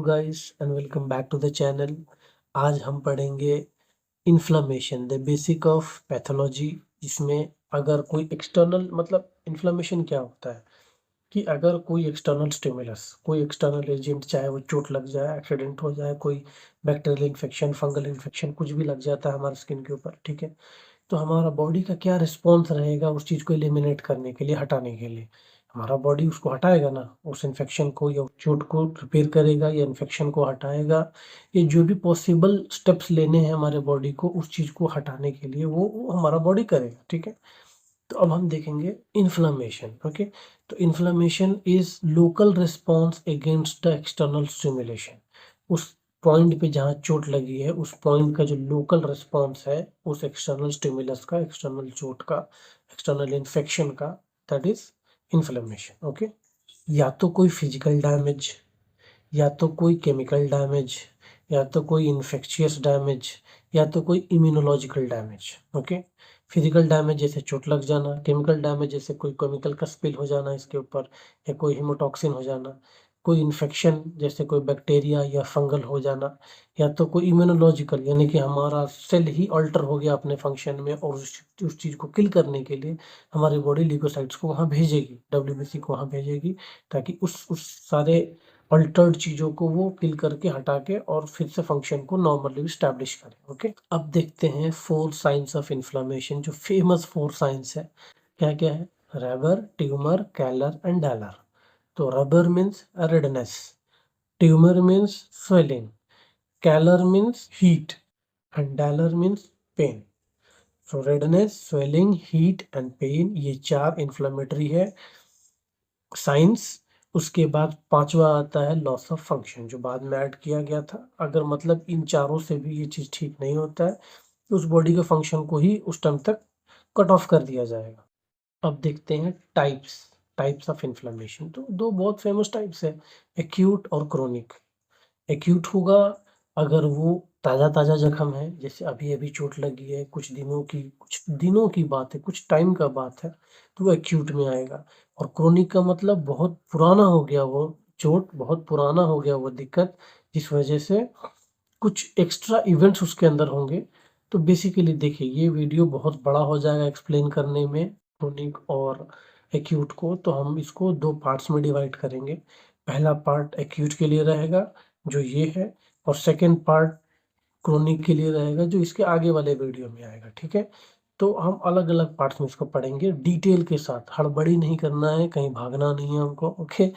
Guys and welcome back to the channel. आज हम पढ़ेंगे inflammation the basic of pathology. इसमें अगर कोई एक्सटर्नल मतलब इन्फ्लेमेशन क्या होता है कि अगर कोई एक्सटर्नल स्टिमुलस कोई एक्सटर्नल एजेंट, चाहे वो चोट लग जाए, एक्सीडेंट हो जाए, कोई बैक्टीरियल इन्फेक्शन, फंगल इन्फेक्शन, कुछ भी लग जाता है हमारे स्किन के ऊपर, ठीक है। तो हमारा बॉडी का क्या रिस्पॉन्स रहेगा उस चीज़ को एलिमिनेट करने के लिए, हटाने के लिए। हमारा बॉडी उसको हटाएगा ना, उस इन्फेक्शन को या चोट को रिपेयर करेगा या इन्फेक्शन को हटाएगा। ये जो भी पॉसिबल स्टेप्स लेने हैं हमारे बॉडी को उस चीज़ को हटाने के लिए, वो हमारा बॉडी करेगा, ठीक है। तो अब हम देखेंगे इन्फ्लेमेशन। ओके, तो inflammation is local response against the external stimulation. उस पॉइंट पे जहाँ चोट लगी है उस पॉइंट का जो लोकल रिस्पॉन्स है उस एक्सटर्नल स्टिमुलस का, एक्सटर्नल चोट का, एक्सटर्नल इन्फेक्शन का, दैट इज इन्फ्लेमेशन। ओके, या तो कोई फिजिकल डैमेज, या तो कोई केमिकल डैमेज, या तो कोई इन्फेक्शियस डैमेज, या तो कोई immunological damage. Okay, physical damage जैसे चोट लग जाना, केमिकल डैमेज जैसे कोई केमिकल का स्पिल हो जाना इसके ऊपर, या कोई हीमोटॉक्सिन हो जाना, कोई इन्फेक्शन जैसे कोई बैक्टीरिया या फंगल हो जाना, या तो कोई इम्यूनोलॉजिकल यानी कि हमारा सेल ही अल्टर हो गया अपने फंक्शन में और उस चीज़ को किल करने के लिए हमारी बॉडी ल्यूकोसाइट्स को वहाँ भेजेगी, डब्ल्यूबीसी को वहाँ भेजेगी, ताकि उस सारे अल्टर्ड चीज़ों को वो किल करके हटा के और फिर से फंक्शन को नॉर्मली स्टैब्लिश करें। ओके, अब देखते हैं 4 साइंस ऑफ इन्फ्लेमेशन, जो फेमस 4 साइंस है। क्या क्या है? Rubor, tumor, calor and dolor. तो rubor means redness, tumor means swelling, calor means heat and dolor means pain. So redness, swelling, heat and pain, ये 4 इन्फ्लेमेटरी है साइंस। उसके बाद पांचवा आता है लॉस ऑफ फंक्शन, जो बाद में ऐड किया गया था। अगर मतलब इन चारों से भी ये चीज़ ठीक नहीं होता है तो उस बॉडी के फंक्शन को ही उस टाइम तक कट ऑफ कर दिया जाएगा। अब देखते हैं टाइप्स टाइप्स ऑफ इन्फ्लेमेशन। तो दो बहुत फेमस टाइप्स है, एक्यूट और क्रोनिक। एक्यूट होगा अगर वो ताज़ा ताज़ा जख्म है, जैसे अभी अभी चोट लगी है, कुछ दिनों की बात है, कुछ टाइम का बात है, तो वो एक्यूट में आएगा। और क्रोनिक का मतलब बहुत पुराना हो गया वो चोट, बहुत पुराना हो गया वो दिक्कत, जिस वजह से कुछ एक्स्ट्रा इवेंट्स उसके अंदर होंगे। तो बेसिकली देखिए, ये वीडियो बहुत बड़ा हो जाएगा एक्सप्लेन करने में क्रोनिक और एक्यूट को, तो हम इसको 2 पार्ट्स में डिवाइड करेंगे। पहला पार्ट एक्यूट के लिए रहेगा जो ये है, और सेकेंड पार्ट क्रोनिक के लिए रहेगा जो इसके आगे वाले वीडियो में आएगा, ठीक है। तो हम अलग अलग पार्ट्स में इसको पढ़ेंगे डिटेल के साथ, हड़बड़ी नहीं करना है, कहीं भागना नहीं है हमको। ओके,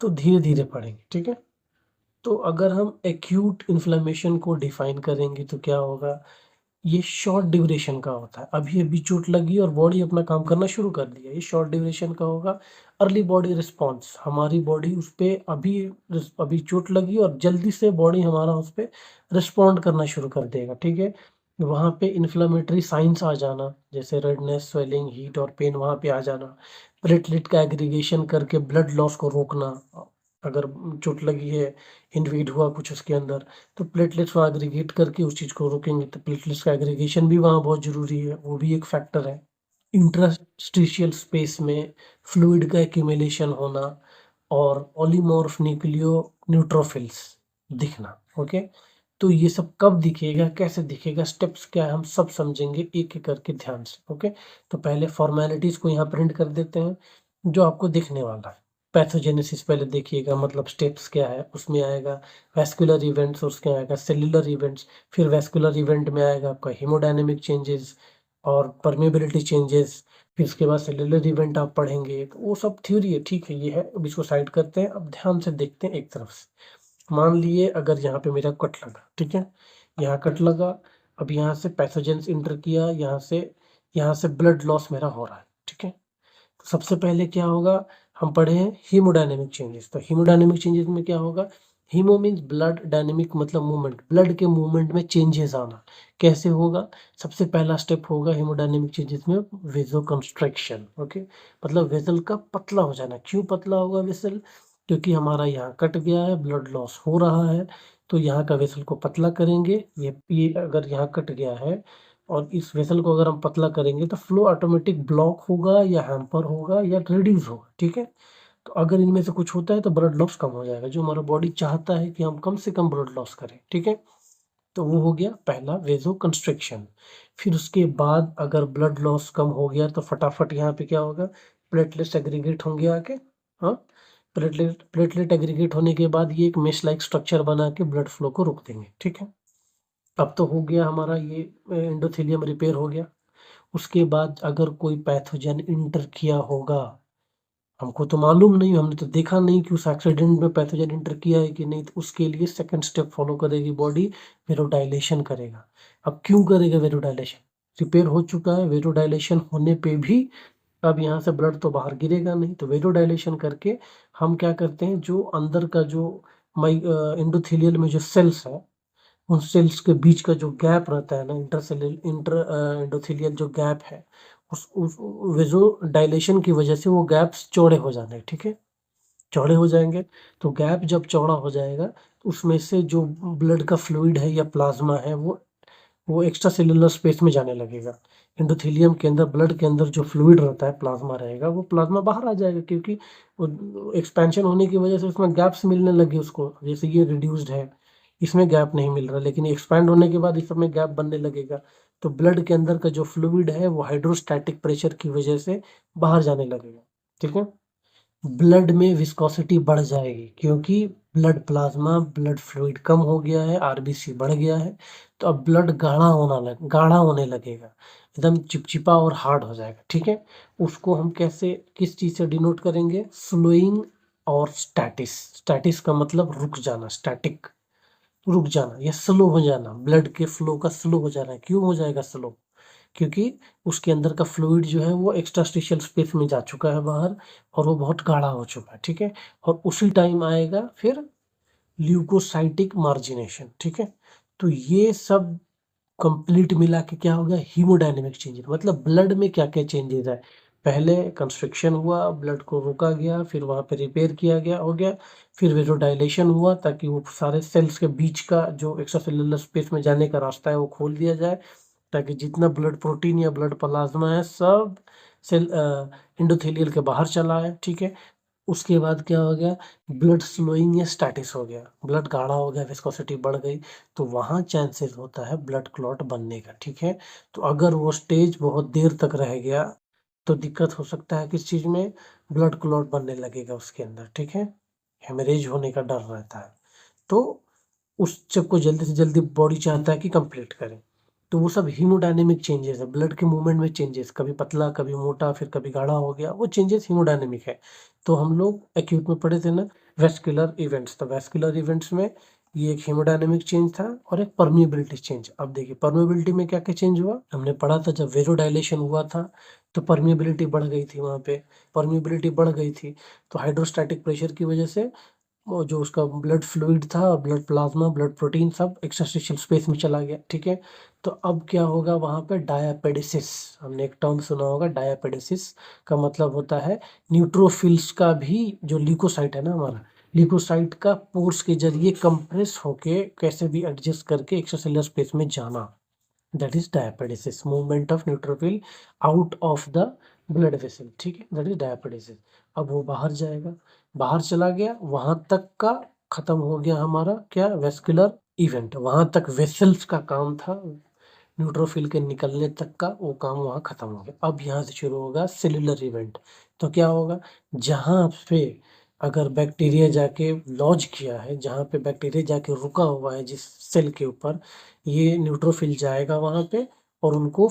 तो धीरे धीरे पढ़ेंगे, ठीक है। तो अगर हम एक्यूट इन्फ्लेमेशन को डिफाइन करेंगे तो क्या होगा, ये शॉर्ट ड्यूरेशन का होता है। अभी अभी चोट लगी और बॉडी अपना काम करना शुरू कर दिया, ये शॉर्ट ड्यूरेशन का होगा। अर्ली बॉडी रिस्पॉन्स, हमारी बॉडी उस पर अभी चोट लगी और जल्दी से बॉडी हमारा उस पर रिस्पॉन्ड करना शुरू कर देगा, ठीक है। वहाँ पे इन्फ्लेमेटरी साइंस आ जाना, जैसे रेडनेस, स्वेलिंग, हीट और पेन वहाँ पे आ जाना। प्लेटलेट का एग्रीगेशन करके ब्लड लॉस को रोकना, अगर चोट लगी है, इन्वेड हुआ कुछ उसके अंदर, तो प्लेटलेट्स वहाँ एग्रीगेट करके उस चीज़ को रोकेंगे। तो प्लेटलेट्स का एग्रीगेशन भी वहाँ बहुत ज़रूरी है, वो भी एक फैक्टर है। इंटरस्टिशियल स्पेस में फ्लूइड का एक्यूमुलेशन होना और पॉलीमॉर्फ न्यूक्लियो न्यूट्रोफिल्स दिखना। ओके, तो ये सब कब दिखेगा, कैसे दिखेगा, स्टेप्स क्या है, हम सब समझेंगे एक एक करके ध्यान से। ओके, तो पहले फॉर्मेलिटीज़ को यहाँ प्रिंट कर देते हैं जो आपको दिखने वाला है। पैथोजेनेसिस पहले देखिएगा, मतलब स्टेप्स क्या है उसमें आएगा। वैस्कुलर इवेंट्स, उसके आएगा सेल्युलर इवेंट्स। फिर वैस्कुलर इवेंट में आएगा आपका हीमोडायनेमिक चेंजेस और परमेबिलिटी चेंजेस। फिर उसके बाद सेल्युलर इवेंट आप पढ़ेंगे, तो वो सब थ्योरी है, ठीक है, ये है। अब इसको साइड करते हैं, अब ध्यान से देखते हैं एक तरफ से। मान लिए अगर यहाँ पे मेरा कट लगा, ठीक है, यहाँ कट लगा, अब यहाँ से पैथोजेंस इंटर किया, यहाँ से ब्लड लॉस मेरा हो रहा है, ठीक है। तो सबसे पहले क्या होगा, हम पढ़े हैं हीमोडायनेमिक चेंजेस। तो हीमोडायनेमिक चेंजेस में क्या होगा, हीमो मीन्स ब्लड, डायनेमिक मतलब मूवमेंट, ब्लड के मूवमेंट में चेंजेस आना। कैसे होगा, सबसे पहला स्टेप होगा हीमोडायनेमिक चेंजेस में वेजो कंस्ट्रक्शन। ओके, मतलब वेसल का पतला हो जाना। क्यों पतला होगा वेसल, क्योंकि हमारा यहाँ कट गया है, ब्लड लॉस हो रहा है, तो यहाँ का वेसल को पतला करेंगे। ये अगर यहाँ कट गया है और इस वेसल को अगर हम पतला करेंगे तो फ्लो ऑटोमेटिक ब्लॉक होगा या हैम्पर होगा या रिड्यूस होगा, ठीक है। तो अगर इनमें से कुछ होता है तो ब्लड लॉस कम हो जाएगा, जो हमारा बॉडी चाहता है कि हम कम से कम ब्लड लॉस करें, ठीक है। तो वो हो गया पहला वेजो कंस्ट्रिक्शन। फिर उसके बाद अगर ब्लड लॉस कम हो गया तो फटाफट यहाँ पे क्या होगा, प्लेटलेट्स एग्रीगेट होंगे आके। हाँ, प्लेटलेट प्लेटलेट एग्रीगेट होने के बाद ये एक मेश लाइक स्ट्रक्चर बना के ब्लड फ्लो को रोक देंगे, ठीक है। अब तो हो गया हमारा ये एंडोथेलियम रिपेयर हो गया। उसके बाद अगर कोई पैथोजन इंटर किया होगा, हमको तो मालूम नहीं, हमने तो देखा नहीं कि उस एक्सीडेंट में पैथोजन इंटर किया है कि नहीं, तो उसके लिए सेकंड स्टेप फॉलो करेगी बॉडी, वेरोडाइलेशन करेगा। अब क्यों करेगा वेरोडाइलेशन, रिपेयर हो चुका है, वेरोडाइलेशन होने पे भी अब यहाँ से ब्लड तो बाहर गिरेगा नहीं, तो वेरोडाइलेशन करके हम क्या करते हैं, जो अंदर का जो माइ एंडोथेलियल में जो सेल्स है, उन सेल्स के बीच का जो गैप रहता है ना, इंटर एंडोथेलियल जो गैप है, उस वेजो डायलेशन की वजह से वो गैप्स चौड़े हो जाने, ठीक है, चौड़े हो जाएंगे। तो गैप जब चौड़ा हो जाएगा तो उसमें से जो ब्लड का फ्लूइड है या प्लाज्मा है वो एक्स्ट्रा सेलुलर स्पेस में जाने लगेगा। एंडोथेलियम के अंदर, ब्लड के अंदर जो फ्लूइड रहता है, प्लाज्मा रहेगा, वो प्लाज्मा बाहर आ जाएगा, क्योंकि एक्सपेंशन होने की वजह से उसमें गैप्स मिलने लगे उसको। जैसे ये रिड्यूस्ड है, इसमें गैप नहीं मिल रहा, लेकिन एक्सपैंड होने के बाद इस समय गैप बनने लगेगा। तो ब्लड के अंदर का जो फ्लूइड है वो हाइड्रोस्टैटिक प्रेशर की वजह से बाहर जाने लगेगा, ठीक है। ब्लड में विस्कोसिटी बढ़ जाएगी, क्योंकि प्लाज्मा ब्लड फ्लूइड कम हो गया है, आरबीसी बढ़ गया है। तो अब ब्लड गाढ़ा होने लगेगा, एकदम चिपचिपा और हार्ड हो जाएगा, ठीक है। उसको हम कैसे, किस चीज़ से डिनोट करेंगे, स्लोइंग और स्टैटिस। स्टैटिस का मतलब रुक जाना, स्टैटिक, रुक जाना या स्लो हो जाना, ब्लड के फ्लो का स्लो हो जाना। क्यों हो जाएगा स्लो, क्योंकि उसके अंदर का फ्लूइड जो है वो एक्स्ट्रास्टिशियल स्पेस में जा चुका है बाहर, और वो बहुत गाढ़ा हो चुका है, ठीक है। और उसी टाइम आएगा फिर ल्यूकोसाइटिक मार्जिनेशन, ठीक है। तो ये सब कंप्लीट मिला के क्या होगा, हीमोडायनेमिक चेंजेस। मतलब ब्लड में क्या क्या चेंजेस है, पहले कंस्ट्रिक्शन हुआ, ब्लड को रोका गया, फिर वहाँ पे रिपेयर किया गया, हो गया। फिर वेरोडाइलेशन हुआ, ताकि वो सारे सेल्स के बीच का जो एक्स्ट्रा सेलुलर स्पेस में जाने का रास्ता है वो खोल दिया जाए, ताकि जितना ब्लड प्रोटीन या ब्लड प्लाज्मा है सब सेल एंडोथेलियल के बाहर चला है, ठीक है। उसके बाद क्या हो गया, ब्लड स्लोइंग या स्टैटिस हो गया, ब्लड गाढ़ा हो गया, विस्कोसिटी बढ़ गई, तो वहाँ चांसेस होता है ब्लड क्लॉट बनने का, ठीक है। तो अगर वो स्टेज बहुत देर तक रह गया तो दिक्कत हो सकता है किस चीज़ में, ब्लड क्लॉट बनने लगेगा उसके अंदर, ठीक है, हेमरेज होने का डर रहता है। तो उस सब को जल्दी से जल्दी बॉडी चाहता है कि कंप्लीट करें। तो वो सब हीमोडायनेमिक चेंजेस है, ब्लड के मूवमेंट में चेंजेस, कभी पतला कभी मोटा फिर कभी गाढ़ा हो गया, वो चेंजेस हीमोडायनेमिक है। तो हम लोग एक्यूट में पढ़े थे ना, वेस्कुलर इवेंट्स, तो वेस्कुलर इवेंट्स में ये एक हीमोडायनेमिक चेंज था और एक परमिएबिलिटी चेंज। अब देखिए परमिएबिलिटी में क्या क्या चेंज हुआ, हमने पढ़ा था जब वेरोडाइलेशन हुआ था तो परमिएबिलिटी बढ़ गई थी, वहाँ पे परमिएबिलिटी बढ़ गई थी, तो हाइड्रोस्टैटिक प्रेशर की वजह से वो जो उसका ब्लड फ्लूइड था, ब्लड प्लाज्मा, ब्लड प्रोटीन सब एक्स्ट्रास्टिशियल स्पेस में चला गया, ठीक है। तो अब क्या होगा वहाँ पे, डायापेडेसिस, हमने एक टर्म सुना होगा डायापेडेसिस, का मतलब होता है न्यूट्रोफिल्स का भी जो ल्यूकोसाइट है ना हमारा, ल्यूकोसाइट का पोर्स के जरिए कंप्रेस होके कैसे भी एडजस्ट करके एक्स्ट्रासेलुलर स्पेस में जाना, that is diapedesis, movement of neutrophil out of the blood vessel, ठीक है, दैट इज डायपेडेसिस। अब वो बाहर जाएगा, बाहर चला गया, वहां तक का खत्म हो गया हमारा क्या, वेस्कुलर इवेंट, वहां तक वेसल्स का काम था, न्यूट्रोफिल के निकलने तक का वो काम वहाँ खत्म हो गया। अब यहाँ से शुरू होगा सेलुलर इवेंट। तो क्या होगा, जहाँ पे अगर बैक्टीरिया जाके लॉज किया है, जहाँ पे बैक्टीरिया जाके रुका हुआ है जिस सेल के ऊपर, ये न्यूट्रोफिल जाएगा वहाँ पे और उनको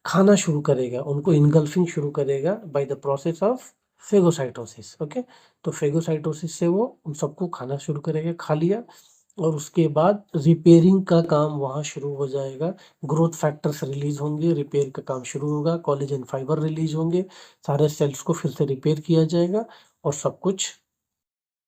खाना शुरू करेगा, उनको इनगल्फिंग शुरू करेगा by the process of phagocytosis, okay. तो फेगोसाइटोसिस से वो उन सबको खाना शुरू करेगा, खा लिया, और उसके बाद रिपेयरिंग का काम वहाँ शुरू हो जाएगा, ग्रोथ फैक्टर्स रिलीज होंगे, रिपेयर का काम शुरू होगा, कोलेजन फाइबर रिलीज होंगे, सारे सेल्स को फिर से रिपेयर किया जाएगा और सब कुछ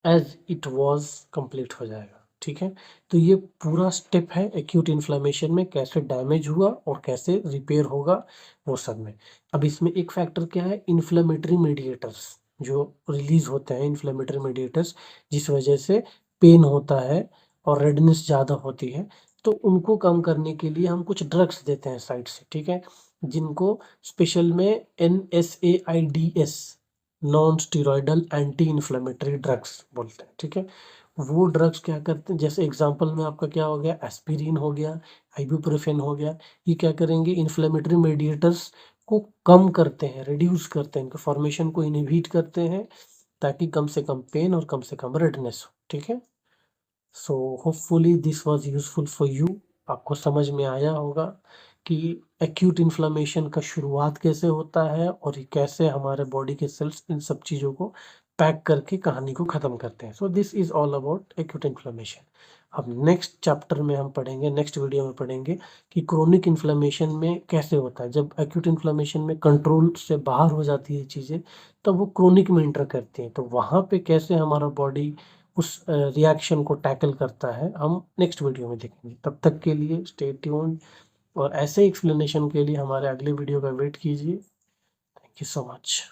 एज इट वाज कंप्लीट हो जाएगा, ठीक है। तो ये पूरा स्टेप है एक्यूट इन्फ्लेमेशन में, कैसे डैमेज हुआ और कैसे रिपेयर होगा वो सब में। अब इसमें एक फैक्टर क्या है, इन्फ्लेमेटरी मीडिएटर्स जो रिलीज होते हैं, इन्फ्लेमेटरी मीडिएटर्स जिस वजह से पेन होता है और रेडनेस ज़्यादा होती है, तो उनको कम करने के लिए हम कुछ ड्रग्स देते हैं साइड से, ठीक है, जिनको स्पेशल में NSAIDs non steroidal anti inflammatory drugs बोलते हैं, ठीक है। वो ड्रग्स क्या करते हैं, जैसे एग्जांपल में आपका क्या हो गया, एस्पिरिन हो गया, आइबुप्रोफेन हो गया, ये क्या करेंगे, इन्फ्लेमेटरी मेडिएटर्स को कम करते हैं, रिड्यूस करते हैं, इनके फॉर्मेशन को इनहिबिट करते हैं, ताकि कम से कम पेन और कम से कम रेडनेस हो, ठीक है। So hopefully this was useful for you. आपको समझ में आया होगा कि एक्यूट इन्फ्लेमेशन का शुरुआत कैसे होता है और ये कैसे हमारे बॉडी के सेल्स इन सब चीज़ों को पैक करके कहानी को ख़त्म करते हैं। So this is all about acute inflammation. अब नेक्स्ट चैप्टर में हम पढ़ेंगे, नेक्स्ट वीडियो में पढ़ेंगे कि क्रोनिक इन्फ्लेमेशन में कैसे होता है। जब एक्यूट इन्फ्लेमेशन में कंट्रोल से बाहर हो जाती है चीज़ें, तब वो क्रोनिक में इंटर करती हैं, तो वहाँ पे कैसे हमारा बॉडी उस रिएक्शन को टैकल करता है, हम नेक्स्ट वीडियो में देखेंगे। तब तक के लिए स्टे ट्यून्ड, और ऐसे एक्सप्लेनेशन के लिए हमारे अगले वीडियो का वेट कीजिए। Thank you so much.